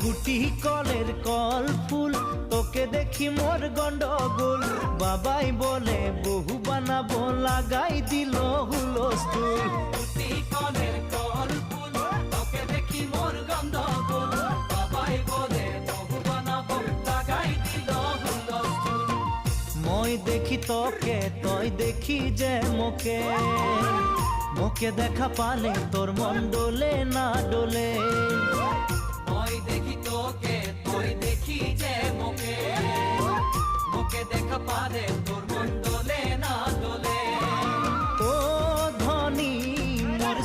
গুটি কলের কল ফুল, তোকে দেখি মোর গন্ডগোল। বাবাই বলে বহু বানাবো, লাগাই দিল হুলস্থুল। গুটি কলের কল ফুল, তোকে দেখি মোর গন্ডগোল। বাবাই বলে বহু বানাবো, লাগাই দিল হুলস্থুল। মই দেখি তোকে, তই দেখি যে মোকে, মোকে দেখা পালে তোর মন ডোলে না ডোলে। মই দেখি তোকে, তুই দেখি যে মোকে, মোকে দেখা পারে তোর মন দোলে না দোলে। ও ধনী মোর